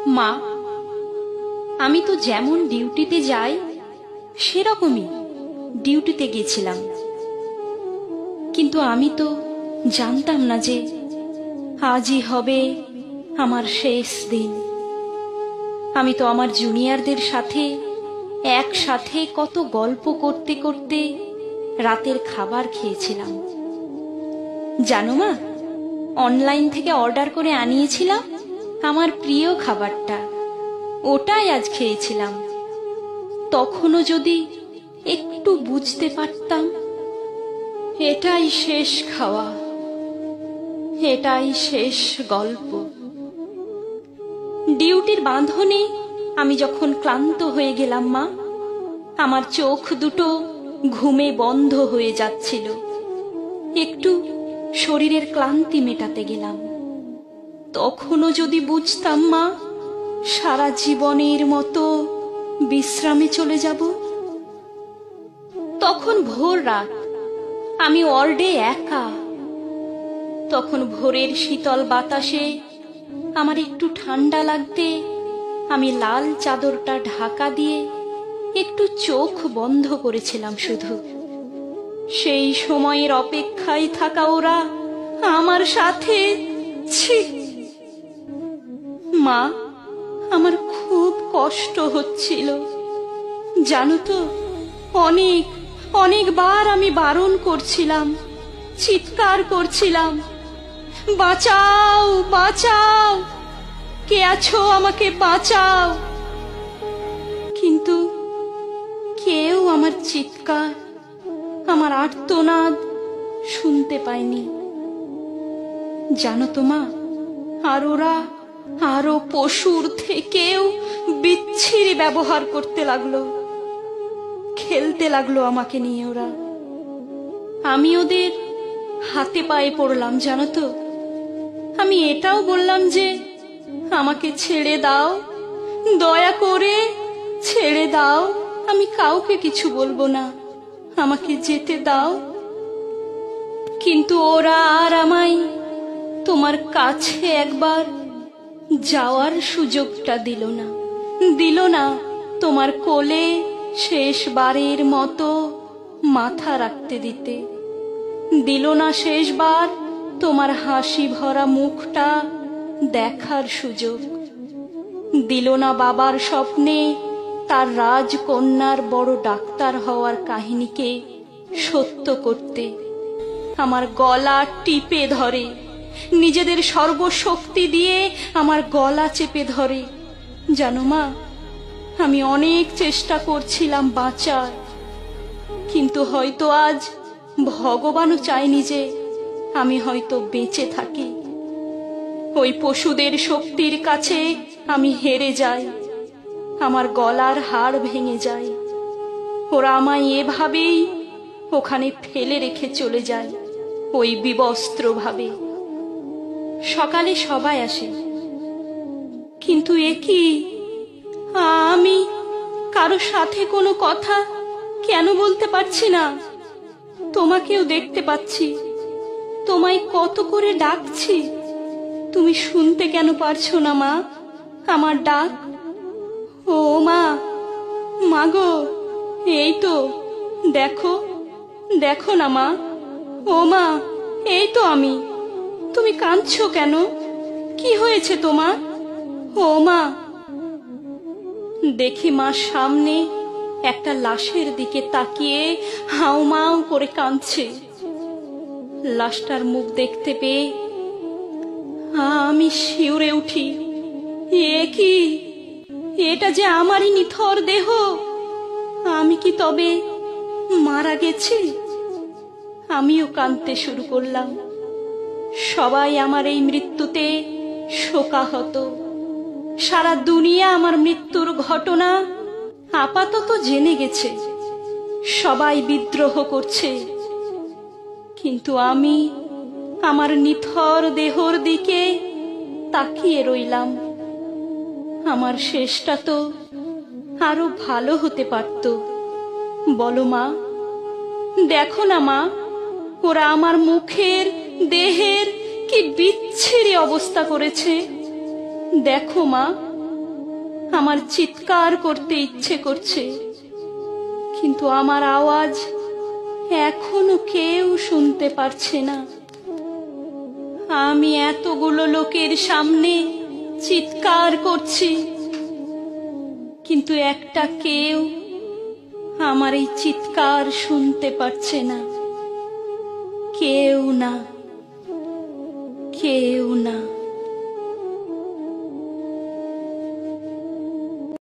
মা, আমি তো যেমন ডিউটিতে যাই সেরকমই ডিউটিতে গেছিলাম, কিন্তু আমি তো জানতাম না যে আজই হবে আমার শেষ দিন। আমি তো আমার জুনিয়রদের সাথে একসাথে কত গল্প করতে করতে রাতের খাবার খেয়েছিলাম। জানো মা, অনলাইন থেকে অর্ডার করে আনিয়েছিলাম আমার প্রিয় খাবারটা, ওটাই আজ খেয়েছিলাম। তখনও যদি একটু বুঝতে পারতাম এটাই শেষ খাওয়া, এটাই শেষ গল্প। ডিউটির বাঁধনে আমি যখন ক্লান্ত হয়ে গেলাম মা, আমার চোখ দুটো ঘুমে বন্ধ হয়ে যাচ্ছিল, একটু শরীরের ক্লান্তি মেটাতে গেলাম। তখনও যদি বুঝতাম মা সারা জীবনের মতো বিশ্রামে চলে যাব। তখন ভোর রাত, আমি ওয়ার্ডে একা। তখন ভোরের শীতল বাতাসে আমার একটু ঠান্ডা লাগতে আমি লাল চাদরটা ঢাকা দিয়ে একটু চোখ বন্ধ করেছিলাম শুধু। সেই সময়ের অপেক্ষায় থাকা ওরা আমার সাথে। ছি মা, আমার খুব কষ্ট হচ্ছিল জানো তো। অনেকবার আমি বারণ করছিলাম, চিৎকার করছিলাম, বাঁচাও বাঁচাও, কে আছো আমাকে বাঁচাও। কিন্তু কেউ আমার চিৎকার, আমার আর্তনাদ শুনতে পায়নি। জানো তো মা, আর ওরা আরো পশুর থেকেও বিচ্ছিরি ব্যবহার করতে লাগলো, খেলতে লাগলো আমাকে নিয়ে ওরা। আমি ওদের হাতে পায়ে পড়লাম জানো তো। আমি এটাও বললাম যে আমাকে ছেড়ে দাও, দয়া করে ছেড়ে দাও, আমি কাউকে কিছু বলবো না, আমাকে যেতে দাও। কিন্তু ওরা আর আমায় তোমার কাছে একবার যাওয়ার সুযোগটা দিল না, তোমার কোলে শেষবারের মতো মাথা রাখতে দিতে দিল না, শেষবার তোমার হাসি ভরা মুখটা দেখার সুযোগ দিল না, বাবার স্বপ্নে তার রাজকন্যার বড় ডাক্তার হওয়ার কাহিনীকে সত্য করতে। আমার গলা টিপে ধরে, নিজেদের সর্বশক্তি দিয়ে আমার গলা চেপে ধরে। জানো মা, আমি অনেক চেষ্টা করছিলাম বাঁচার, কিন্তু হয়তো আজ ভগবানও চায়নি যে আমি হয়তো বেঁচে থাকি। ওই পশুদের শক্তির কাছে আমি হেরে যাই, আমার গলার হাড় ভেঙে যায়। ওরা আমায় এভাবেই ওখানে ফেলে রেখে চলে যায়, ওই বিবস্ত্র ভাবে। সকালে সবাই আসে, কিন্তু এ কি, আমি কারো সাথে কোনো কথা কেন বলতে পারছি না? তোমাকেও দেখতে পাচ্ছি, তোমায় কত করে ডাকছি, তুমি শুনতে কেন পারছো না মা আমার ডাক? ও মা, মাগো, এই তো দেখো, দেখো না মা, ও মা, এই তো আমি। তুমি কাঁদছো কেন? কি হয়েছে তোমার? ও মা। দেখি মা সামনে একটা লাশের দিকে তাকিয়ে হাউমাউ করে কাঁদছে। লাশটার মুখ দেখতে পেয়ে আমি শিউরে উঠি। এ কি, এটা যে আমারই নিথর দেহ। আমি কি তবে মারা গেছি? আমিও কাঁদতে শুরু করলাম। সবাই আমার এই মৃত্যুতে শোকাহত। সারা দুনিয়া আমার মৃত্যুর ঘটনা আপাতত জেনে গেছে, সবাই বিদ্রোহ করছে, কিন্তু আমি আমার নিথর দেহর দিকে তাকিয়ে রইলাম। আমার শেষটা তো আরো ভালো হতে পারত, বলো মা। দেখো না মা, ওরা আমার মুখের দেহের কি বিচ্ছিরি অবস্থা করেছে। দেখো মা, আমার চিৎকার করতে ইচ্ছে করছে, কিন্তু আমার আওয়াজ এখনো কেউ শুনতে পারছে না। আমি এতগুলো লোকের সামনে চিৎকার করছি, কিন্তু একটা কেউ আমার এই চিৎকার শুনতে পারছে না। কেউ না, কেউ না।